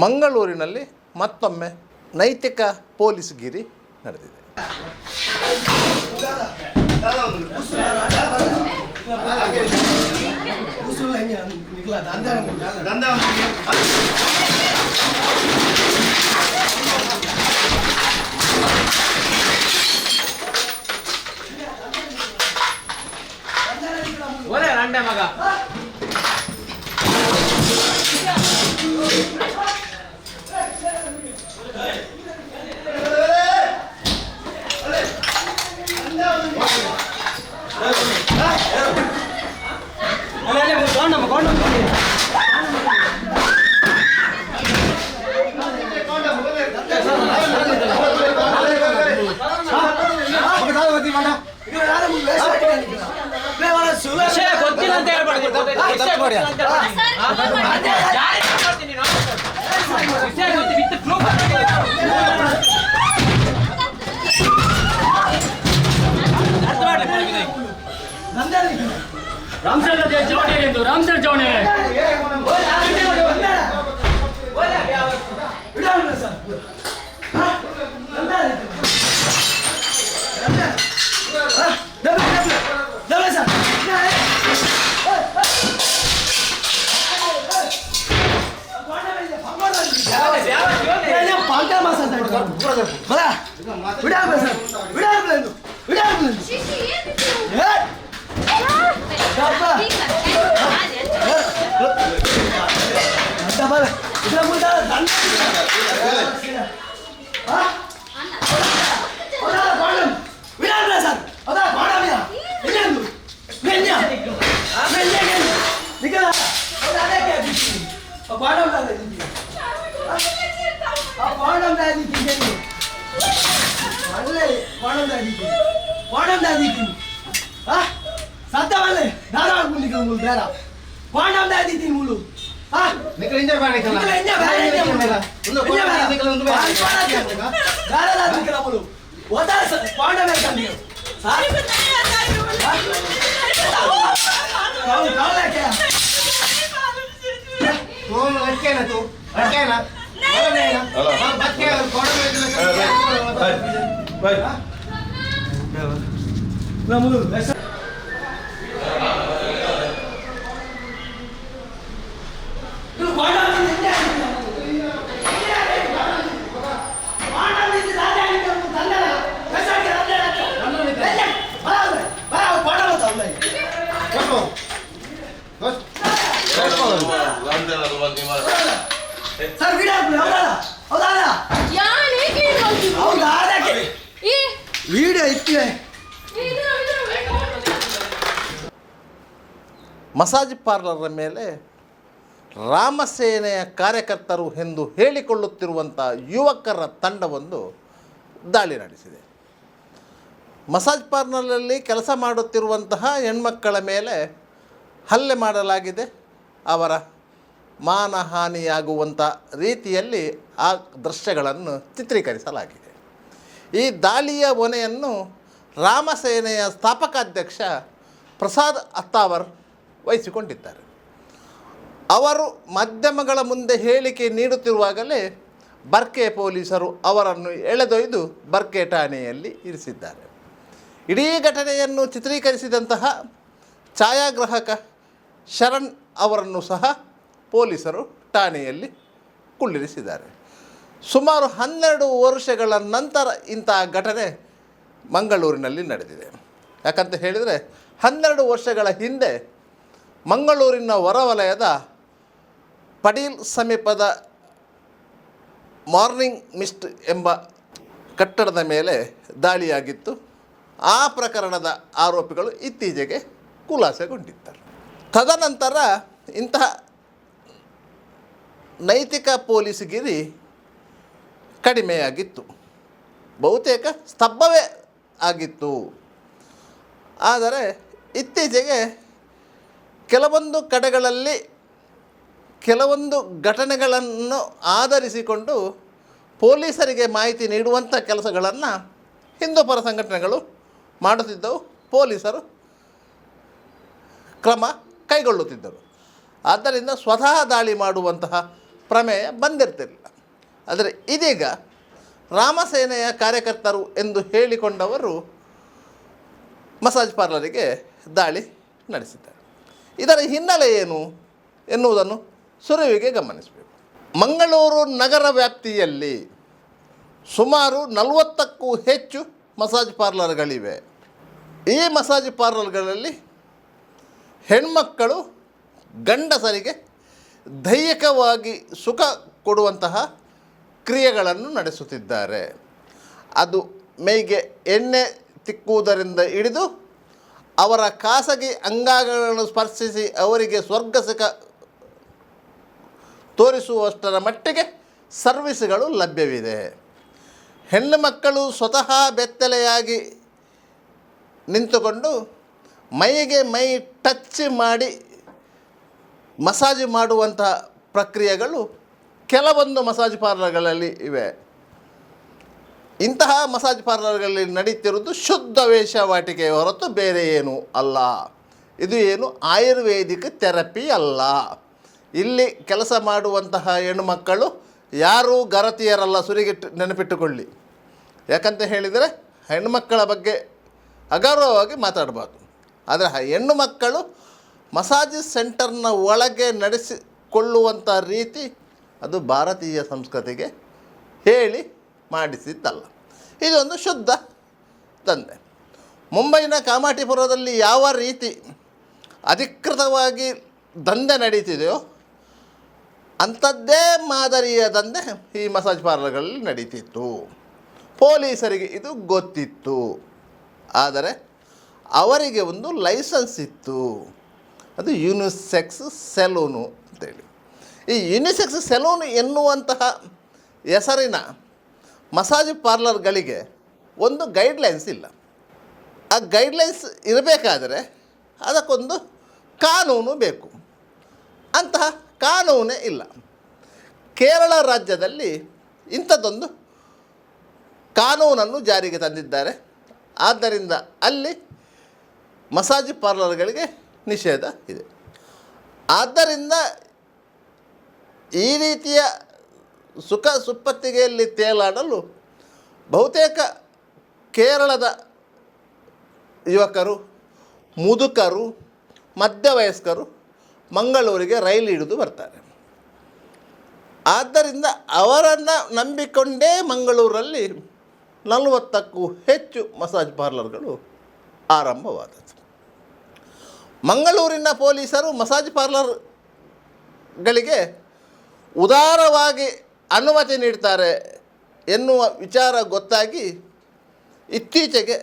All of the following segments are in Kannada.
ಮಂಗಳೂರಿನಲ್ಲಿ ಮತ್ತೊಮ್ಮೆ ನೈತಿಕ ಪೊಲೀಸ್ಗಿರಿ ನಡೆದಿದೆ. ಮಗ ಗೊತ್ತಿಲ್ಲ ಅಂತ ರಾಮಚಂದ್ರ ಚೌಣೆ ಮಸಾಜ್ ಪಾರ್ಲರ್ ಮೇಲೆ ರಾಮಸೇನೆಯ ಕಾರ್ಯಕರ್ತರು ಎಂದು ಹೇಳಿಕೊಳ್ಳುತ್ತಿರುವಂಥ ಯುವಕರ ತಂಡವೊಂದು ದಾಳಿ ನಡೆಸಿದೆ. ಮಸಾಜ್ ಪಾರ್ಲರ್ನಲ್ಲಿ ಕೆಲಸ ಮಾಡುತ್ತಿರುವಂತಹ ಹೆಣ್ಮಕ್ಕಳ ಮೇಲೆ ಹಲ್ಲೆ ಮಾಡಲಾಗಿದೆ. ಅವರ ಮಾನಹಾನಿಯಾಗುವಂಥ ರೀತಿಯಲ್ಲಿ ಆ ದೃಶ್ಯಗಳನ್ನು ಚಿತ್ರೀಕರಿಸಲಾಗಿದೆ. ಈ ದಾಳಿಯ ಹೊಣೆಯನ್ನು ರಾಮಸೇನೆಯ ಸ್ಥಾಪಕಾಧ್ಯಕ್ಷ ಪ್ರಸಾದ್ ಅತ್ತಾವರ್ ವಹಿಸಿಕೊಂಡಿದ್ದಾರೆ. ಅವರು ಮಾಧ್ಯಮಗಳ ಮುಂದೆ ಹೇಳಿಕೆ ನೀಡುತ್ತಿರುವಾಗಲೇ ಬರ್ಕೆ ಪೊಲೀಸರು ಅವರನ್ನು ಎಳೆದೊಯ್ದು ಬರ್ಕೆ ಠಾಣೆಯಲ್ಲಿ ಇರಿಸಿದ್ದಾರೆ. ಇಡೀ ಘಟನೆಯನ್ನು ಚಿತ್ರೀಕರಿಸಿದಂತಹ ಛಾಯಾಗ್ರಾಹಕ ಶರಣ್ ಅವರನ್ನು ಸಹ ಪೊಲೀಸರು ಠಾಣೆಯಲ್ಲಿ ಕುಳ್ಳಿರಿಸಿದ್ದಾರೆ. ಸುಮಾರು 12 ವರ್ಷಗಳ ನಂತರ ಇಂತಹ ಘಟನೆ ಮಂಗಳೂರಿನಲ್ಲಿ ನಡೆದಿದೆ. ಯಾಕಂತ ಹೇಳಿದರೆ 12 ವರ್ಷಗಳ ಹಿಂದೆ ಮಂಗಳೂರಿನ ಹೊರವಲಯದ ಪಡೀಲ್ ಸಮೀಪದ ಮಾರ್ನಿಂಗ್ ಮಿಸ್ಟ್ ಎಂಬ ಕಟ್ಟಡದ ಮೇಲೆ ದಾಳಿಯಾಗಿತ್ತು. ಆ ಪ್ರಕರಣದ ಆರೋಪಿಗಳು ಇತ್ತೀಚೆಗೆ ಖುಲಾಸೆಗೊಂಡಿದ್ದರು. ತದನಂತರ ಇಂತಹ ನೈತಿಕ ಪೊಲೀಸ್ಗಿರಿ ಕಡಿಮೆಯಾಗಿತ್ತು, ಬಹುತೇಕ ಸ್ತಬ್ಧವೇ ಆಗಿತ್ತು. ಆದರೆ ಇತ್ತೀಚೆಗೆ ಕೆಲವೊಂದು ಕಡೆಗಳಲ್ಲಿ ಕೆಲವೊಂದು ಘಟನೆಗಳನ್ನು ಆಧರಿಸಿಕೊಂಡು ಪೊಲೀಸರಿಗೆ ಮಾಹಿತಿ ನೀಡುವಂಥ ಕೆಲಸಗಳನ್ನು ಹಿಂದೂಪರ ಸಂಘಟನೆಗಳು ಮಾಡುತ್ತಿದ್ದವು. ಪೊಲೀಸರು ಕ್ರಮ ಕೈಗೊಳ್ಳುತ್ತಿದ್ದರು. ಆದ್ದರಿಂದ ಸ್ವತಃ ದಾಳಿ ಮಾಡುವಂತಹ ಪ್ರಮೇಯ ಬಂದಿರ್ತಿರಲಿಲ್ಲ. ಆದರೆ ಇದೀಗ ರಾಮಸೇನೆಯ ಕಾರ್ಯಕರ್ತರು ಎಂದು ಹೇಳಿಕೊಂಡವರು ಮಸಾಜ್ ಪಾರ್ಲರಿಗೆ ದಾಳಿ ನಡೆಸಿದ್ದಾರೆ. ಇದರ ಹಿನ್ನೆಲೆ ಏನು ಎನ್ನುವುದನ್ನು ಸುರಿವಿಗೆ ಗಮನಿಸಬೇಕು. ಮಂಗಳೂರು ನಗರ ವ್ಯಾಪ್ತಿಯಲ್ಲಿ ಸುಮಾರು 40ಕ್ಕೂ ಹೆಚ್ಚು ಮಸಾಜ್ ಪಾರ್ಲರ್ಗಳಿವೆ. ಈ ಮಸಾಜ್ ಪಾರ್ಲರ್ಗಳಲ್ಲಿ ಹೆಣ್ಮಕ್ಕಳು ಗಂಡಸರಿಗೆ ದೈಹಿಕವಾಗಿ ಸುಖ ಕೊಡುವಂತಹ ಕ್ರಿಯೆಗಳನ್ನು ನಡೆಸುತ್ತಿದ್ದಾರೆ. ಅದು ಮೈಗೆ ಎಣ್ಣೆ ತಿಕ್ಕುವುದರಿಂದ ಹಿಡಿದು ಅವರ ಖಾಸಗಿ ಅಂಗಾಂಗಗಳನ್ನು ಸ್ಪರ್ಶಿಸಿ ಅವರಿಗೆ ಸ್ವರ್ಗ ಸುಖ ತೋರಿಸುವಷ್ಟರ ಮಟ್ಟಿಗೆ ಸರ್ವಿಸ್ಗಳು ಲಭ್ಯವಿದೆ. ಹೆಣ್ಣು ಮಕ್ಕಳು ಸ್ವತಃ ಬೆತ್ತಲೆಯಾಗಿ ನಿಂತುಕೊಂಡು ಮೈಗೆ ಮೈ ಟಚ್ ಮಾಡಿ ಮಸಾಜ್ ಮಾಡುವಂತಹ ಪ್ರಕ್ರಿಯೆಗಳು ಕೆಲವೊಂದು ಮಸಾಜ್ ಪಾರ್ಲರ್ಗಳಲ್ಲಿ ಇವೆ. ಇಂತಹ ಮಸಾಜ್ ಪಾರ್ಲರ್ಗಳಲ್ಲಿ ನಡೀತಿರುವುದು ಶುದ್ಧ ವೇಷವಾಟಿಕೆಯ ಹೊರತು ಬೇರೆ ಏನೂ ಅಲ್ಲ. ಇದು ಏನು ಆಯುರ್ವೇದಿಕ್ ಥೆರಪಿ ಅಲ್ಲ. ಇಲ್ಲಿ ಕೆಲಸ ಮಾಡುವಂತಹ ಹೆಣ್ಣುಮಕ್ಕಳು ಯಾರೂ ಗರತಿಯರಲ್ಲ, ಸುರಿಗಿಟ್ಟು ನೆನಪಿಟ್ಟುಕೊಳ್ಳಿ. ಯಾಕಂತ ಹೇಳಿದರೆ ಹೆಣ್ಣುಮಕ್ಕಳ ಬಗ್ಗೆ ಅಗೌರವವಾಗಿ ಮಾತಾಡಬಾರ್ದು. ಆದರೆ ಹೆಣ್ಣು ಮಕ್ಕಳು ಮಸಾಜ್ ಸೆಂಟರ್ನ ಒಳಗೆ ನಡೆಸಿಕೊಳ್ಳುವಂಥ ರೀತಿ ಅದು ಭಾರತೀಯ ಸಂಸ್ಕೃತಿಗೆ ಹೇಳಿ ಮಾಡಿಸಿದ್ದಲ್ಲ. ಇದೊಂದು ಶುದ್ಧ ದಂಧೆ. ಮುಂಬೈನ ಕಾಮಾಟಿಪುರದಲ್ಲಿ ಯಾವ ರೀತಿ ಅಧಿಕೃತವಾಗಿ ದಂಧೆ ನಡೀತಿದೆಯೋ ಅಂಥದ್ದೇ ಮಾದರಿಯ ದಂಧೆ ಈ ಮಸಾಜ್ ಪಾರ್ಲರ್ಗಳಲ್ಲಿ ನಡೀತಿತ್ತು. ಪೊಲೀಸರಿಗೆ ಇದು ಗೊತ್ತಿತ್ತು. ಆದರೆ ಅವರಿಗೆ ಒಂದು ಲೈಸೆನ್ಸ್ ಇತ್ತು. ಅದು ಯುನಿಸೆಕ್ಸ್ ಸೆಲೂನು ಅಂತೇಳಿ. ಈ ಯುನಿಸೆಕ್ಸ್ ಸೆಲೂನು ಎನ್ನುವಂತಹ ಹೆಸರಿನ ಮಸಾಜ್ ಪಾರ್ಲರ್ಗಳಿಗೆ ಒಂದು ಗೈಡ್ಲೈನ್ಸ್ ಇಲ್ಲ. ಆ ಗೈಡ್ಲೈನ್ಸ್ ಇರಬೇಕಾದರೆ ಅದಕ್ಕೊಂದು ಕಾನೂನು ಬೇಕು. ಅಂತಹ ಕಾನೂನೇ ಇಲ್ಲ. ಕೇರಳ ರಾಜ್ಯದಲ್ಲಿ ಇಂಥದ್ದೊಂದು ಕಾನೂನನ್ನು ಜಾರಿಗೆ ತಂದಿದ್ದಾರೆ. ಆದ್ದರಿಂದ ಅಲ್ಲಿ ಮಸಾಜ್ ಪಾರ್ಲರ್ಗಳಿಗೆ ನಿಷೇಧ ಇದೆ. ಆದ್ದರಿಂದ ಈ ರೀತಿಯ ಸುಖ ಸುಪ್ಪತ್ತಿಗೆಯಲ್ಲಿ ತೇಲಾಡಲು ಬಹುತೇಕ ಕೇರಳದ ಯುವಕರು, ಮುದುಕರು, ಮಧ್ಯವಯಸ್ಕರು ಮಂಗಳೂರಿಗೆ ರೈಲು ಹಿಡಿದು ಬರ್ತಾರೆ. ಆದ್ದರಿಂದ ಅವರನ್ನು ನಂಬಿಕೊಂಡೇ ಮಂಗಳೂರಲ್ಲಿ 40ಕ್ಕೂ ಹೆಚ್ಚು ಮಸಾಜ್ ಪಾರ್ಲರ್ಗಳು ಆರಂಭವಾದದ್ದು. ಮಂಗಳೂರಿನ ಪೊಲೀಸರು ಮಸಾಜ್ ಪಾರ್ಲರ್ಗಳಿಗೆ ಉದಾರವಾಗಿ ಅನುಮತಿ ನೀಡ್ತಾರೆ ಎನ್ನುವ ವಿಚಾರ ಗೊತ್ತಾಗಿ ಇತ್ತೀಚೆಗೆ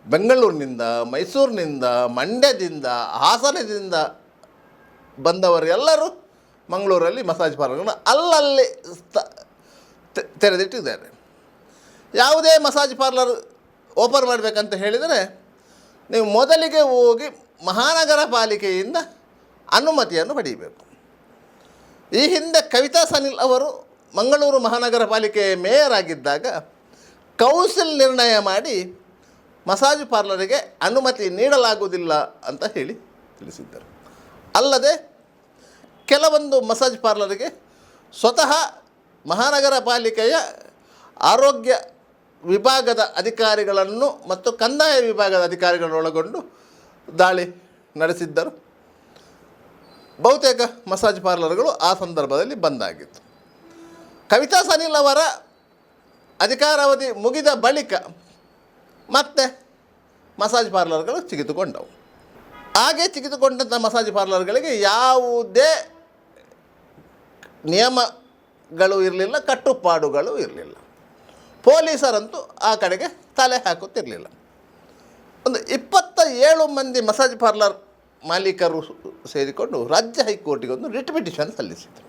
ಬೆಂಗಳೂರಿನಿಂದ, ಮೈಸೂರಿನಿಂದ, ಮಂಡ್ಯದಿಂದ, ಹಾಸನದಿಂದ ಬಂದವರೆಲ್ಲರೂ ಮಂಗಳೂರಲ್ಲಿ ಮಸಾಜ್ ಪಾರ್ಲರ್ಗಳನ್ನು ಅಲ್ಲಲ್ಲಿ ತೆರೆದಿಟ್ಟಿದ್ದಾರೆ. ಯಾವುದೇ ಮಸಾಜ್ ಪಾರ್ಲರ್ ಓಪನ್ ಮಾಡಬೇಕಂತ ಹೇಳಿದರೆ ನೀವು ಮೊದಲಿಗೆ ಹೋಗಿ ಮಹಾನಗರ ಪಾಲಿಕೆಯಿಂದ ಅನುಮತಿಯನ್ನು ಪಡೆಯಬೇಕು. ಈ ಹಿಂದೆ ಕವಿತಾ ಸನಿಲ್ ಅವರು ಮಂಗಳೂರು ಮಹಾನಗರ ಪಾಲಿಕೆಯ ಮೇಯರ್ ಆಗಿದ್ದಾಗ ಕೌನ್ಸಿಲ್ ನಿರ್ಣಯ ಮಾಡಿ ಮಸಾಜ್ ಪಾರ್ಲರಿಗೆ ಅನುಮತಿ ನೀಡಲಾಗುವುದಿಲ್ಲ ಅಂತ ಹೇಳಿ ತಿಳಿಸಿದ್ದರು. ಅಲ್ಲದೆ ಕೆಲವೊಂದು ಮಸಾಜ್ ಪಾರ್ಲರಿಗೆ ಸ್ವತಃ ಮಹಾನಗರ ಪಾಲಿಕೆಯ ಆರೋಗ್ಯ ವಿಭಾಗದ ಅಧಿಕಾರಿಗಳನ್ನು ಮತ್ತು ಕಂದಾಯ ವಿಭಾಗದ ಅಧಿಕಾರಿಗಳನ್ನು ಒಳಗೊಂಡು ದಾಳಿ ನಡೆಸಿದ್ದರು. ಬಹುತೇಕ ಮಸಾಜ್ ಪಾರ್ಲರ್ಗಳು ಆ ಸಂದರ್ಭದಲ್ಲಿ ಬಂದಾಗಿತ್ತು. ಕವಿತಾ ಸನಿಲ್ ಅವರ ಅಧಿಕಾರಾವಧಿ ಮುಗಿದ ಬಳಿಕ ಮತ್ತೆ ಮಸಾಜ್ ಪಾರ್ಲರ್ಗಳು ಚಿಗಿತುಕೊಂಡವು. ಹಾಗೆ ಚಿಗಿತುಕೊಂಡಂಥ ಮಸಾಜ್ ಪಾರ್ಲರ್ಗಳಿಗೆ ಯಾವುದೇ ನಿಯಮಗಳು ಇರಲಿಲ್ಲ, ಕಟ್ಟುಪಾಡುಗಳು ಇರಲಿಲ್ಲ. ಪೊಲೀಸರಂತೂ ಆ ಕಡೆಗೆ ತಲೆ ಹಾಕುತ್ತಿರಲಿಲ್ಲ. ಒಂದು 27 ಮಂದಿ ಮಸಾಜ್ ಪಾರ್ಲರ್ ಮಾಲೀಕರು ಸೇರಿಕೊಂಡು ರಾಜ್ಯ ಹೈಕೋರ್ಟಿಗೆ ಒಂದು ರಿಟ್ ಪಿಟಿಷನ್ ಸಲ್ಲಿಸಿದರು.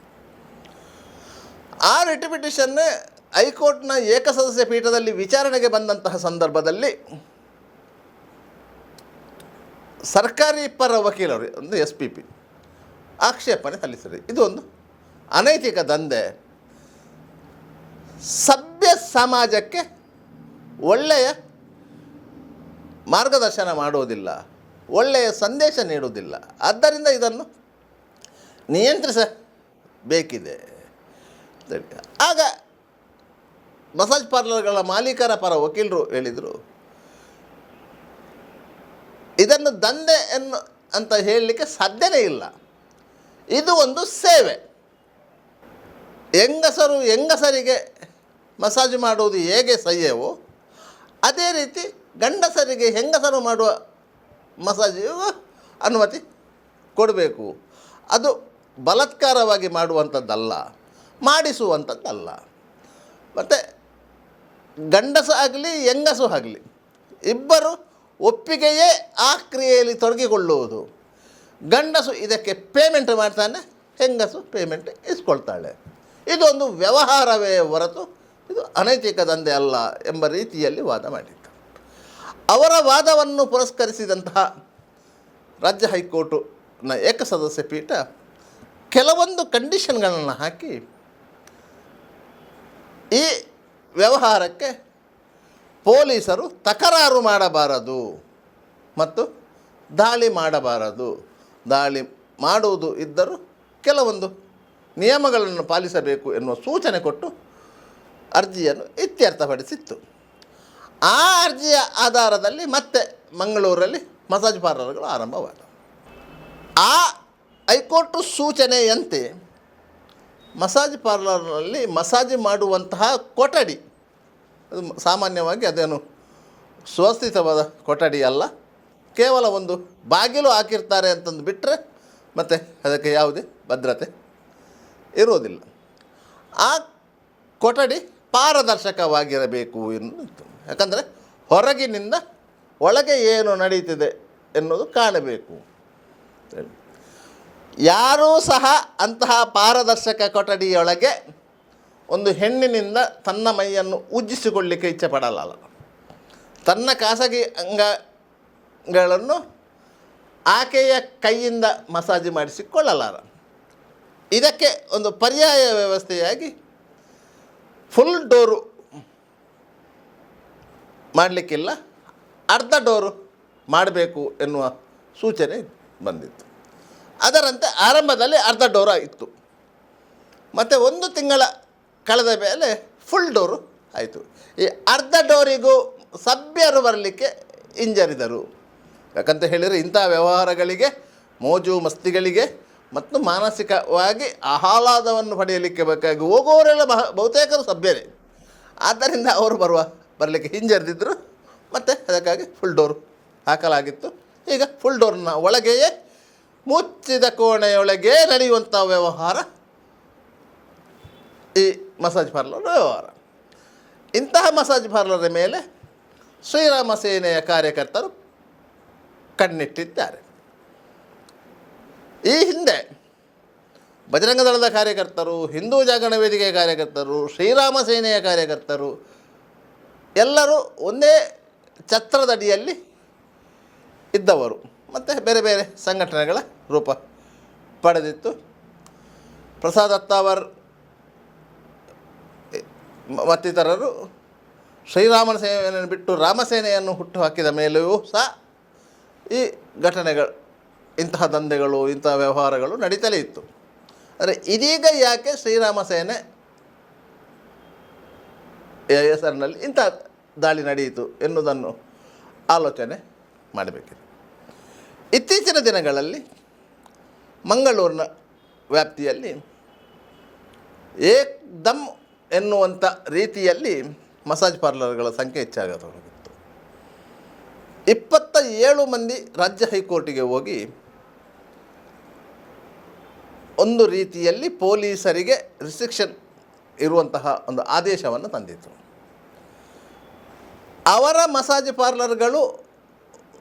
ಆ ರಿಟ್ ಪಿಟಿಷನ್ನೇ ಹೈಕೋರ್ಟ್ನ ಏಕಸದಸ್ಯ ಪೀಠದಲ್ಲಿ ವಿಚಾರಣೆಗೆ ಬಂದಂತಹ ಸಂದರ್ಭದಲ್ಲಿ ಸರ್ಕಾರಿ ಪರ ವಕೀಲರು ಒಂದು SPP ಆಕ್ಷೇಪಣೆ ಸಲ್ಲಿಸಿದರು. ಇದು ಒಂದು ಅನೈತಿಕ ದಂಧೆ, ಸಭ್ಯ ಸಮಾಜಕ್ಕೆ ಒಳ್ಳೆಯ ಮಾರ್ಗದರ್ಶನ ಮಾಡುವುದಿಲ್ಲ, ಒಳ್ಳೆಯ ಸಂದೇಶ ನೀಡುವುದಿಲ್ಲ. ಆದ್ದರಿಂದ ಇದನ್ನು ಬೇಕಿದೆ. ಆಗ ಮಸಾಜ್ ಪಾರ್ಲರ್ಗಳ ಮಾಲೀಕರ ಪರ ವಕೀಲರು ಹೇಳಿದರು, ಇದನ್ನು ದಂಧೆ ಅಂತ ಹೇಳಲಿಕ್ಕೆ ಸಾಧ್ಯವೇ ಇಲ್ಲ. ಇದು ಒಂದು ಸೇವೆ. ಹೆಂಗಸರಿಗೆ ಮಸಾಜ್ ಮಾಡುವುದು ಹೇಗೆ ಸಹ್ಯವೋ ಅದೇ ರೀತಿ ಗಂಡಸರಿಗೆ ಹೆಂಗಸರು ಮಾಡುವ ಮಸಾಜಿಗೂ ಅನುಮತಿ ಕೊಡಬೇಕು. ಅದು ಬಲಾತ್ಕಾರವಾಗಿ ಮಾಡುವಂಥದ್ದಲ್ಲ, ಮಾಡಿಸುವಂಥದ್ದಲ್ಲ. ಮತ್ತು ಗಂಡಸು ಆಗಲಿ ಹೆಂಗಸು ಆಗಲಿ ಇಬ್ಬರು ಒಪ್ಪಿಗೆಯೇ ಆ ಕ್ರಿಯೆಯಲ್ಲಿ ತೊಡಗಿಕೊಳ್ಳುವುದು. ಗಂಡಸು ಇದಕ್ಕೆ ಪೇಮೆಂಟ್ ಮಾಡ್ತಾನೆ, ಹೆಂಗಸು ಪೇಮೆಂಟ್ ಇಸ್ಕೊಳ್ತಾಳೆ. ಇದೊಂದು ವ್ಯವಹಾರವೇ ಹೊರತು ಇದು ಅನೈತಿಕ ದಂಧೆ ಅಲ್ಲ ಎಂಬ ರೀತಿಯಲ್ಲಿ ವಾದ ಮಾಡಿತ್ತು. ಅವರ ವಾದವನ್ನು ಪುರಸ್ಕರಿಸಿದಂತಹ ರಾಜ್ಯ ಹೈಕೋರ್ಟ್ನ ಏಕಸದಸ್ಯ ಪೀಠ ಕೆಲವೊಂದು ಕಂಡೀಷನ್ಗಳನ್ನು ಹಾಕಿ ಈ ವ್ಯವಹಾರಕ್ಕೆ ಪೊಲೀಸರು ತಕರಾರು ಮಾಡಬಾರದು ಮತ್ತು ದಾಳಿ ಮಾಡಬಾರದು. ದಾಳಿ ಮಾಡುವುದು ಇದ್ದರೂ ಕೆಲವೊಂದು ನಿಯಮಗಳನ್ನು ಪಾಲಿಸಬೇಕು ಎನ್ನುವ ಸೂಚನೆ ಕೊಟ್ಟು ಅರ್ಜಿಯನ್ನು ಇತ್ಯರ್ಥಪಡಿಸಿತ್ತು. ಆ ಅರ್ಜಿಯ ಆಧಾರದಲ್ಲಿ ಮತ್ತೆ ಮಂಗಳೂರಲ್ಲಿ ಮಸಾಜ್ ಪಾರ್ಲರ್ಗಳು ಆರಂಭವಾದವು. ಆ ಹೈಕೋರ್ಟ್ ಸೂಚನೆಯಂತೆ ಮಸಾಜ್ ಪಾರ್ಲರ್ನಲ್ಲಿ ಮಸಾಜ್ ಮಾಡುವಂತಹ ಕೊಠಡಿ, ಅದು ಸಾಮಾನ್ಯವಾಗಿ ಅದೇನು ಸುವ್ಯವಸ್ಥಿತವಾದ ಕೊಠಡಿ ಅಲ್ಲ, ಕೇವಲ ಒಂದು ಬಾಗಿಲು ಹಾಕಿರ್ತಾರೆ ಅಂತಂದು ಬಿಟ್ಟರೆ ಮತ್ತು ಅದಕ್ಕೆ ಯಾವುದೇ ಭದ್ರತೆ ಇರೋದಿಲ್ಲ. ಆ ಕೊಠಡಿ ಪಾರದರ್ಶಕವಾಗಿರಬೇಕು ಎನ್ನುವುದು. ಯಾಕಂದರೆ ಹೊರಗಿನಿಂದ ಒಳಗೆ ಏನು ನಡೀತಿದೆ ಎನ್ನುವುದು ಕಾಣಬೇಕು. ಯಾರೂ ಸಹ ಅಂತಹ ಪಾರದರ್ಶಕ ಕೊಠಡಿಯೊಳಗೆ ಒಂದು ಹೆಣ್ಣಿನಿಂದ ತನ್ನ ಮೈಯನ್ನು ಉಜ್ಜಿಸಿಕೊಳ್ಳಲಿಕ್ಕೆ ಇಚ್ಛೆ ಪಡಲ್ಲ. ತನ್ನ ಖಾಸಗಿ ಅಂಗಗಳನ್ನು ಆಕೆಯ ಕೈಯಿಂದ ಮಸಾಜ್ ಮಾಡಿಸಿಕೊಳ್ಳಲಾರ. ಇದಕ್ಕೆ ಒಂದು ಪರ್ಯಾಯ ವ್ಯವಸ್ಥೆಯಾಗಿ ಫುಲ್ ಡೋರು ಮಾಡಲಿಕ್ಕಿಲ್ಲ, ಅರ್ಧ ಡೋರು ಮಾಡಬೇಕು ಎನ್ನುವ ಸೂಚನೆ ಬಂದಿತ್ತು. ಅದರಂತೆ ಆರಂಭದಲ್ಲಿ ಅರ್ಧ ಡೋರು ಇತ್ತು. ಮತ್ತು 1 ತಿಂಗಳ ಕಳೆದ ಮೇಲೆ ಫುಲ್ ಡೋರು ಆಯಿತು. ಈ ಅರ್ಧ ಡೋರಿಗೂ ಸಭ್ಯರು ಬರಲಿಕ್ಕೆ ಹಿಂಜರಿದರು. ಯಾಕಂತ ಹೇಳಿದರೆ ಇಂಥ ವ್ಯವಹಾರಗಳಿಗೆ, ಮೋಜು ಮಸ್ತಿಗಳಿಗೆ ಮತ್ತು ಮಾನಸಿಕವಾಗಿ ಆಹ್ಲಾದವನ್ನು ಪಡೆಯಲಿಕ್ಕೆ ಬೇಕಾಗಿ ಹೋಗುವವರೆಲ್ಲ ಬಹುತೇಕರು ಸಭ್ಯರೇ. ಆದ್ದರಿಂದ ಅವರು ಬರಲಿಕ್ಕೆ ಹಿಂಜರಿದಿದ್ದರು. ಮತ್ತು ಅದಕ್ಕಾಗಿ ಫುಲ್ ಡೋರು ಹಾಕಲಾಗಿತ್ತು. ಈಗ ಫುಲ್ ಡೋರ್ನ ಒಳಗೆಯೇ ಮುಚ್ಚಿದ ಕೋಣೆಯೊಳಗೆ ನಡೆಯುವಂಥ ವ್ಯವಹಾರ ಈ ಮಸಾಜ್ ಪಾರ್ಲರ್ ವ್ಯವಹಾರ. ಇಂತಹ ಮಸಾಜ್ ಪಾರ್ಲರ್ ಮೇಲೆ ಶ್ರೀರಾಮ ಸೇನೆಯ ಕಾರ್ಯಕರ್ತರು ಕಣ್ಣಿಟ್ಟಿದ್ದಾರೆ. ಈ ಹಿಂದೆ ಬಜರಂಗ ದಳದ ಕಾರ್ಯಕರ್ತರು, ಹಿಂದೂ ಜಾಗರಣ ವೇದಿಕೆಯ ಕಾರ್ಯಕರ್ತರು, ಶ್ರೀರಾಮ ಸೇನೆಯ ಕಾರ್ಯಕರ್ತರು ಎಲ್ಲರೂ ಒಂದೇ ಛತ್ರದಡಿಯಲ್ಲಿ ಇದ್ದವರು. ಮತ್ತು ಬೇರೆ ಬೇರೆ ಸಂಘಟನೆಗಳ ರೂಪ ಪಡೆದಿತ್ತು. ಪ್ರಸಾದ್ ಅತ್ತಾವರ್ ಮತ್ತಿತರರು ಶ್ರೀರಾಮನ ಸೇನೆಯನ್ನು ಬಿಟ್ಟು ರಾಮಸೇನೆಯನ್ನು ಹುಟ್ಟುಹಾಕಿದ ಮೇಲೆಯೂ ಸಹ ಈ ಘಟನೆಗಳು, ಇಂತಹ ದಂಧೆಗಳು, ಇಂತಹ ವ್ಯವಹಾರಗಳು ನಡೀತಲೇ ಇತ್ತು. ಆದರೆ ಇದೀಗ ಯಾಕೆ ಶ್ರೀರಾಮ ಸೇನೆ ಹೆಸರಿನಲ್ಲಿ ಇಂಥ ದಾಳಿ ನಡೆಯಿತು ಎನ್ನುವುದನ್ನು ಆಲೋಚನೆ ಮಾಡಬೇಕಿದೆ. ಇತ್ತೀಚಿನ ದಿನಗಳಲ್ಲಿ ಮಂಗಳೂರಿನ ವ್ಯಾಪ್ತಿಯಲ್ಲಿ ಏಕ್ದಮ್ ಎನ್ನುವಂಥ ರೀತಿಯಲ್ಲಿ ಮಸಾಜ್ ಪಾರ್ಲರ್ಗಳ ಸಂಖ್ಯೆ ಹೆಚ್ಚಾಗತೊಡಗಿತ್ತು. 27 ಮಂದಿ ರಾಜ್ಯ ಹೈಕೋರ್ಟಿಗೆ ಹೋಗಿ ಒಂದು ರೀತಿಯಲ್ಲಿ ಪೊಲೀಸರಿಗೆ ರಿಸ್ಟ್ರಿಕ್ಷನ್ ಇರುವಂತಹ ಒಂದು ಆದೇಶವನ್ನು ತಂದಿತ್ತು. ಅವರ ಮಸಾಜ್ ಪಾರ್ಲರ್ಗಳು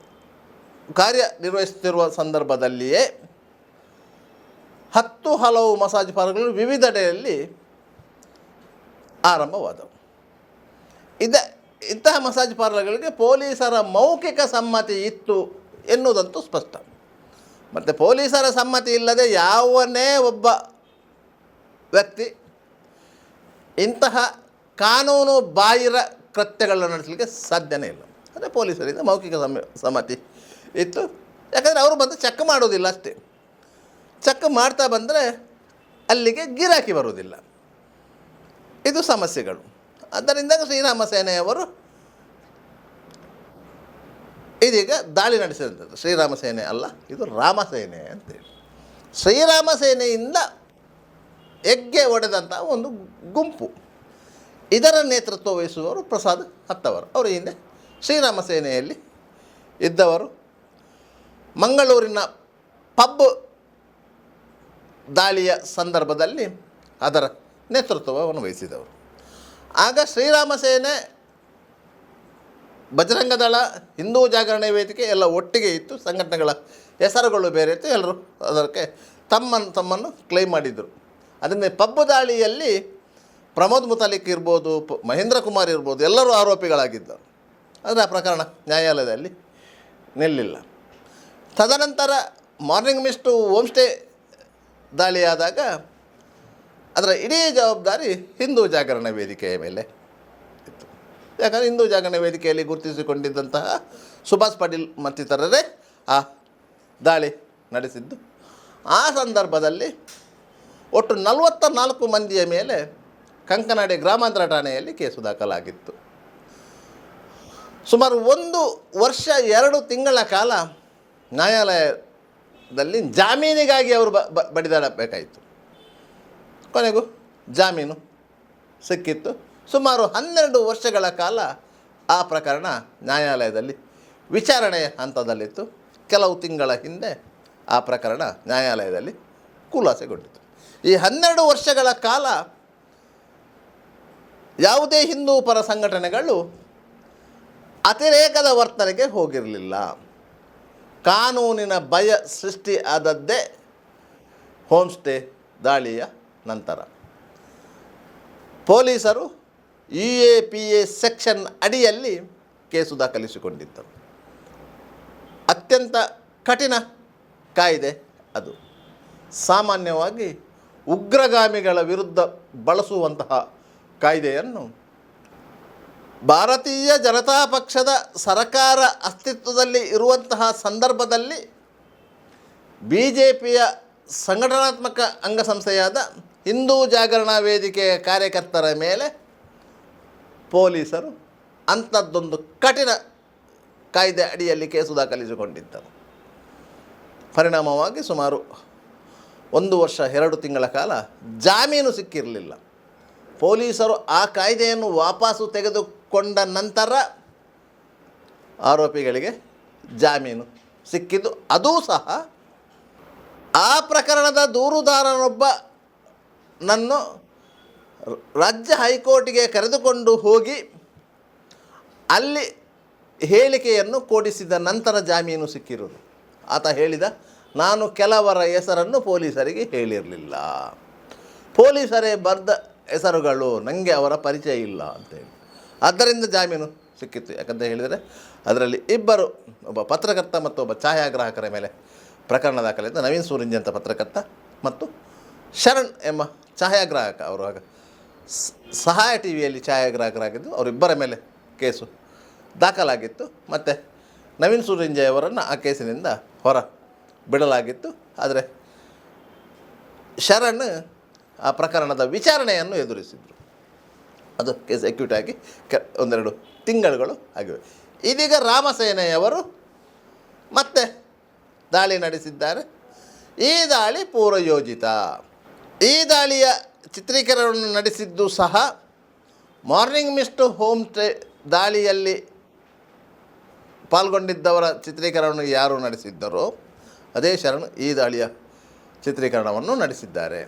ಕಾರ್ಯನಿರ್ವಹಿಸುತ್ತಿರುವ ಸಂದರ್ಭದಲ್ಲಿಯೇ 10 ಹಲವು ಮಸಾಜ್ ಪಾರ್ಲರ್ಗಳು ವಿವಿಧೆಡೆಯಲ್ಲಿ ಆರಂಭವಾದವು. ಇಂತಹ ಮಸಾಜ್ ಪಾರ್ಲರ್ಗಳಿಗೆ ಪೊಲೀಸರ ಮೌಖಿಕ ಸಮ್ಮತಿ ಇತ್ತು ಎನ್ನುವುದಂತೂ ಸ್ಪಷ್ಟ. ಮತ್ತು ಪೊಲೀಸರ ಸಮ್ಮತಿ ಇಲ್ಲದೆ ಯಾವನೇ ಒಬ್ಬ ವ್ಯಕ್ತಿ ಇಂತಹ ಕಾನೂನು ಬಾಹಿರ ಕೃತ್ಯಗಳನ್ನು ನಡೆಸಲಿಕ್ಕೆ ಸಾಧ್ಯನೇ ಇಲ್ಲ. ಅಂದರೆ ಪೊಲೀಸರಿಂದ ಮೌಖಿಕ ಸಮ್ಮತಿ ಇತ್ತು. ಯಾಕಂದರೆ ಅವರು ಬಂದು ಚೆಕ್ ಮಾಡೋದಿಲ್ಲ ಅಷ್ಟೇ. ಚೆಕ್ ಮಾಡ್ತಾ ಬಂದರೆ ಅಲ್ಲಿಗೆ ಗಿರಾಕಿ ಬರುವುದಿಲ್ಲ. ಇದು ಸಮಸ್ಯೆಗಳು. ಆದ್ದರಿಂದ ಶ್ರೀರಾಮ ಸೇನೆಯವರು ಇದೀಗ ದಾಳಿ ನಡೆಸಿದಂಥದ್ದು. ಶ್ರೀರಾಮ ಸೇನೆ ಅಲ್ಲ, ಇದು ರಾಮಸೇನೆ ಅಂತೇಳಿ. ಶ್ರೀರಾಮ ಸೇನೆಯಿಂದ ಹೆಗ್ಗೆ ಹೊಡೆದಂಥ ಒಂದು ಗುಂಪು. ಇದರ ನೇತೃತ್ವ ವಹಿಸುವವರು ಪ್ರಸಾದ್ ಹತ್ತವರು. ಅವರು ಹಿಂದೆ ಶ್ರೀರಾಮ ಸೇನೆಯಲ್ಲಿ ಇದ್ದವರು. ಮಂಗಳೂರಿನ ಪಬ್ ದಾಳಿಯ ಸಂದರ್ಭದಲ್ಲಿ ಅದರ ನೇತೃತ್ವವನ್ನು ವಹಿಸಿದವರು. ಆಗ ಶ್ರೀರಾಮ ಸೇನೆ, ಬಜರಂಗದಳ, ಹಿಂದೂ ಜಾಗರಣೆ ವೇದಿಕೆ ಎಲ್ಲ ಒಟ್ಟಿಗೆ ಇತ್ತು. ಸಂಘಟನೆಗಳ ಹೆಸರುಗಳು ಬೇರೆ ಇತ್ತು. ಎಲ್ಲರೂ ಅದಕ್ಕೆ ತಮ್ಮನ್ನು ಕ್ಲೈಮ್ ಮಾಡಿದರು. ಅದರಿಂದ ಪಬ್ ದಾಳಿಯಲ್ಲಿ ಪ್ರಮೋದ್ ಮುತಾಲಿಕ್ ಇರ್ಬೋದು, ಮಹೇಂದ್ರ ಕುಮಾರ್ ಇರ್ಬೋದು, ಎಲ್ಲರೂ ಆರೋಪಿಗಳಾಗಿದ್ದರು. ಆದರೆ ಆ ಪ್ರಕರಣ ನ್ಯಾಯಾಲಯದಲ್ಲಿ ನಿಲ್ಲಿಲ್ಲ. ತದನಂತರ ಮಾರ್ನಿಂಗ್ ಮಿಸ್ಟ್ ಹೋಮ್ ಸ್ಟೇ ದಾಳಿಯಾದಾಗ ಅದರ ಇಡೀ ಜವಾಬ್ದಾರಿ ಹಿಂದೂ ಜಾಗರಣೆ ವೇದಿಕೆಯ ಮೇಲೆ ಇತ್ತು. ಯಾಕಂದರೆ ಹಿಂದೂ ಜಾಗರಣೆ ವೇದಿಕೆಯಲ್ಲಿ ಗುರುತಿಸಿಕೊಂಡಿದ್ದಂತಹ ಸುಭಾಷ್ ಪಾಟೀಲ್ ಮತ್ತಿತರರೇ ಆ ದಾಳಿ ನಡೆಸಿದ್ದು. ಆ ಸಂದರ್ಭದಲ್ಲಿ ಒಟ್ಟು 44 ಮಂದಿಯ ಮೇಲೆ ಕಂಕನಾಡಿ ಗ್ರಾಮಾಂತರ ಠಾಣೆಯಲ್ಲಿ ಕೇಸು ದಾಖಲಾಗಿತ್ತು. ಸುಮಾರು 1 ವರ್ಷ 2 ತಿಂಗಳ ಕಾಲ ನ್ಯಾಯಾಲಯದಲ್ಲಿ ಜಾಮೀನಿಗಾಗಿ ಅವರು ಬಡಿದಾಡಬೇಕಾಯಿತು. ಕೊನೆಗೂ ಜಾಮೀನು ಸಿಕ್ಕಿತ್ತು. ಸುಮಾರು 12 ವರ್ಷಗಳ ಕಾಲ ಆ ಪ್ರಕರಣ ನ್ಯಾಯಾಲಯದಲ್ಲಿ ವಿಚಾರಣೆಯ ಹಂತದಲ್ಲಿತ್ತು. ಕೆಲವು ತಿಂಗಳ ಹಿಂದೆ ಆ ಪ್ರಕರಣ ನ್ಯಾಯಾಲಯದಲ್ಲಿ ಖುಲಾಸೆಗೊಂಡಿತು. ಈ 12 ವರ್ಷಗಳ ಕಾಲ ಯಾವುದೇ ಹಿಂದೂ ಪರ ಸಂಘಟನೆಗಳು ಅತಿರೇಕದ ವರ್ತನೆಗೆ ಹೋಗಿರಲಿಲ್ಲ. ಕಾನೂನಿನ ಭಯ ಸೃಷ್ಟಿ ಆದದ್ದೇ ಹೋಮ್ ಸ್ಟೇ ದಾಳಿಯ ನಂತರ. ಪೊಲೀಸರು UAPA ಸೆಕ್ಷನ್ ಅಡಿಯಲ್ಲಿ ಕೇಸು ದಾಖಲಿಸಿಕೊಂಡಿದ್ದರು. ಅತ್ಯಂತ ಕಠಿಣ ಕಾಯ್ದೆ ಅದು. ಸಾಮಾನ್ಯವಾಗಿ ಉಗ್ರಗಾಮಿಗಳ ವಿರುದ್ಧ ಬಳಸುವಂತಹ ಕಾಯ್ದೆಯನ್ನು ಭಾರತೀಯ ಜನತಾ ಪಕ್ಷದ ಸರ್ಕಾರ ಅಸ್ತಿತ್ವದಲ್ಲಿ ಇರುವಂತಹ ಸಂದರ್ಭದಲ್ಲಿ BJPಯ ಸಂಘಟನಾತ್ಮಕ ಅಂಗಸಂಸ್ಥೆಯಾದ ಹಿಂದೂ ಜಾಗರಣಾ ವೇದಿಕೆಯ ಕಾರ್ಯಕರ್ತರ ಮೇಲೆ ಪೊಲೀಸರು ಅಂಥದ್ದೊಂದು ಕಠಿಣ ಕಾಯ್ದೆ ಅಡಿಯಲ್ಲಿ ಕೇಸು ದಾಖಲಿಸಿಕೊಂಡಿದ್ದರು. ಪರಿಣಾಮವಾಗಿ ಸುಮಾರು 1 ವರ್ಷ 2 ತಿಂಗಳ ಕಾಲ ಜಾಮೀನು ಸಿಕ್ಕಿರಲಿಲ್ಲ. ಪೊಲೀಸರು ಆ ಕಾಯ್ದೆಯನ್ನು ವಾಪಸ್ಸು ತೆಗೆದುಕೊಂಡ ನಂತರ ಆರೋಪಿಗಳಿಗೆ ಜಾಮೀನು ಸಿಕ್ಕಿದ್ದು. ಅದೂ ಸಹ ಆ ಪ್ರಕರಣದ ದೂರುದಾರನೊಬ್ಬನನ್ನು ರಾಜ್ಯ ಹೈಕೋರ್ಟಿಗೆ ಕರೆದುಕೊಂಡು ಹೋಗಿ ಅಲ್ಲಿ ಹೇಳಿಕೆಯನ್ನು ಕೊಡಿಸಿದ ನಂತರ ಜಾಮೀನು ಸಿಕ್ಕಿರೋದು. ಆತ ಹೇಳಿದ, ನಾನು ಕೆಲವರ ಹೆಸರನ್ನು ಪೊಲೀಸರಿಗೆ ಹೇಳಿರಲಿಲ್ಲ, ಪೊಲೀಸರೇ ಬರೆದ ಹೆಸರುಗಳು, ನನಗೆ ಅವರ ಪರಿಚಯ ಇಲ್ಲ ಅಂತೇಳಿ. ಆದ್ದರಿಂದ ಜಾಮೀನು ಸಿಕ್ಕಿತ್ತು. ಯಾಕಂತ ಹೇಳಿದರೆ ಅದರಲ್ಲಿ ಇಬ್ಬರು, ಒಬ್ಬ ಪತ್ರಕರ್ತ ಮತ್ತು ಒಬ್ಬ ಛಾಯಾಗ್ರಾಹಕರ ಮೇಲೆ ಪ್ರಕರಣ ದಾಖಲಿದ್ದ. ನವೀನ್ ಸೂರಿಂಜ್ ಅಂತ ಪತ್ರಕರ್ತ ಮತ್ತು ಶರಣ್ ಎಂಬ ಛಾಯಾಗ್ರಾಹಕ, ಅವರು ಆಗ ಸಹಾಯ TVಯಲ್ಲಿ ಛಾಯಾಗ್ರಾಹಕರಾಗಿದ್ದು. ಅವರಿಬ್ಬರ ಮೇಲೆ ಕೇಸು ದಾಖಲಾಗಿತ್ತು. ಮತ್ತು ನವೀನ್ ಸೂರಿಂಜೆ ಅವರನ್ನು ಆ ಕೇಸಿನಿಂದ ಹೊರ ಬಿಡಲಾಗಿತ್ತು. ಆದರೆ ಶರಣ್ ಆ ಪ್ರಕರಣದ ವಿಚಾರಣೆಯನ್ನು ಎದುರಿಸಿದರು. ಅದು ಕೇಸ್ ಎಕ್ಯೂಟ್ ಆಗಿ 1-2 ತಿಂಗಳುಗಳು ಆಗಿವೆ. ಇದೀಗ ರಾಮಸೇನೆಯವರು ಮತ್ತೆ ದಾಳಿ ನಡೆಸಿದ್ದಾರೆ. ಈ ದಾಳಿ ಪೂರ್ವಯೋಜಿತ. ಈ ದಾಳಿಯ ಚಿತ್ರೀಕರಣವನ್ನು ನಡೆಸಿದ್ದು ಸಹ ಮಾರ್ನಿಂಗ್ ಮಿಸ್ಟ್ ಹೋಮ್ ಸ್ಟೇ ದಾಳಿಯಲ್ಲಿ ಪಾಲ್ಗೊಂಡಿದ್ದವರ ಚಿತ್ರೀಕರಣವನ್ನು ಯಾರು ನಡೆಸಿದ್ದರೋ ಅದೇ ಶರಣ್ ಈ ದಾಳಿಯ ಚಿತ್ರೀಕರಣವನ್ನು ನಡೆಸಿದ್ದಾರೆ.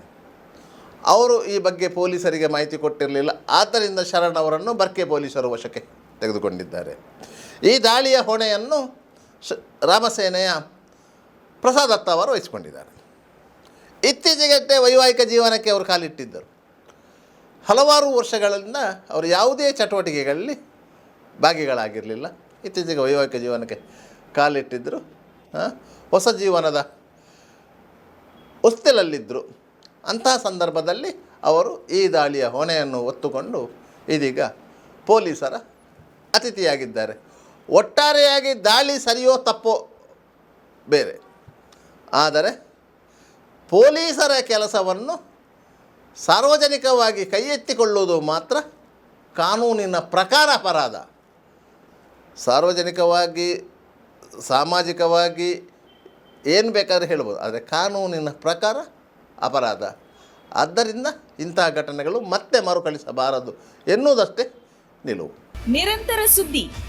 ಅವರು ಈ ಬಗ್ಗೆ ಪೊಲೀಸರಿಗೆ ಮಾಹಿತಿ ಕೊಟ್ಟಿರಲಿಲ್ಲ. ಆದ್ದರಿಂದ ಶರಣ್ ಅವರನ್ನು ಬರ್ಕೆ ಪೊಲೀಸರು ವಶಕ್ಕೆ ತೆಗೆದುಕೊಂಡಿದ್ದಾರೆ. ಈ ದಾಳಿಯ ಹೊಣೆಯನ್ನು ರಾಮಸೇನೆಯ ಪ್ರಸಾದ್ ದತ್ತ ಅವರು ವಹಿಸಿಕೊಂಡಿದ್ದಾರೆ. ಇತ್ತೀಚೆಗಷ್ಟೇ ವೈವಾಹಿಕ ಜೀವನಕ್ಕೆ ಅವರು ಕಾಲಿಟ್ಟಿದ್ದರು. ಹಲವಾರು ವರ್ಷಗಳಿಂದ ಅವರು ಯಾವುದೇ ಚಟುವಟಿಕೆಗಳಲ್ಲಿ ಭಾಗಿಗಳಾಗಿರಲಿಲ್ಲ. ಇತ್ತೀಚೆಗೆ ವೈವಾಹಿಕ ಜೀವನಕ್ಕೆ ಕಾಲಿಟ್ಟಿದ್ದರು. ಹೊಸ ಜೀವನದ ಹೊಸ್ತಿಲಲ್ಲಿದ್ದರು. ಅಂತಹ ಸಂದರ್ಭದಲ್ಲಿ ಅವರು ಈ ದಾಳಿಯ ಹೊಣೆಯನ್ನು ಹೊತ್ತುಕೊಂಡು ಇದೀಗ ಪೊಲೀಸರ ಅತಿಥಿಯಾಗಿದ್ದಾರೆ. ಒಟ್ಟಾರೆಯಾಗಿ ದಾಳಿ ಸರಿಯೋ ತಪ್ಪೋ ಬೇರೆ, ಆದರೆ ಪೊಲೀಸರ ಕೆಲಸವನ್ನು ಸಾರ್ವಜನಿಕವಾಗಿ ಕೈ ಎತ್ತಿಕೊಳ್ಳುವುದು ಮಾತ್ರ ಕಾನೂನಿನ ಪ್ರಕಾರ ಅಪರಾಧ. ಸಾರ್ವಜನಿಕವಾಗಿ ಸಾಮಾಜಿಕವಾಗಿ ಏನು ಬೇಕಾದರೆ ಹೇಳ್ಬೋದು, ಆದರೆ ಕಾನೂನಿನ ಪ್ರಕಾರ ಅಪರಾಧ. ಆದ್ದರಿಂದ ಇಂತಹ ಘಟನೆಗಳು ಮತ್ತೆ ಮರುಕಳಿಸಬಾರದು ಎನ್ನುವುದಷ್ಟೇ ನಿಲುವು. ನಿರಂತರ ಸುದ್ದಿ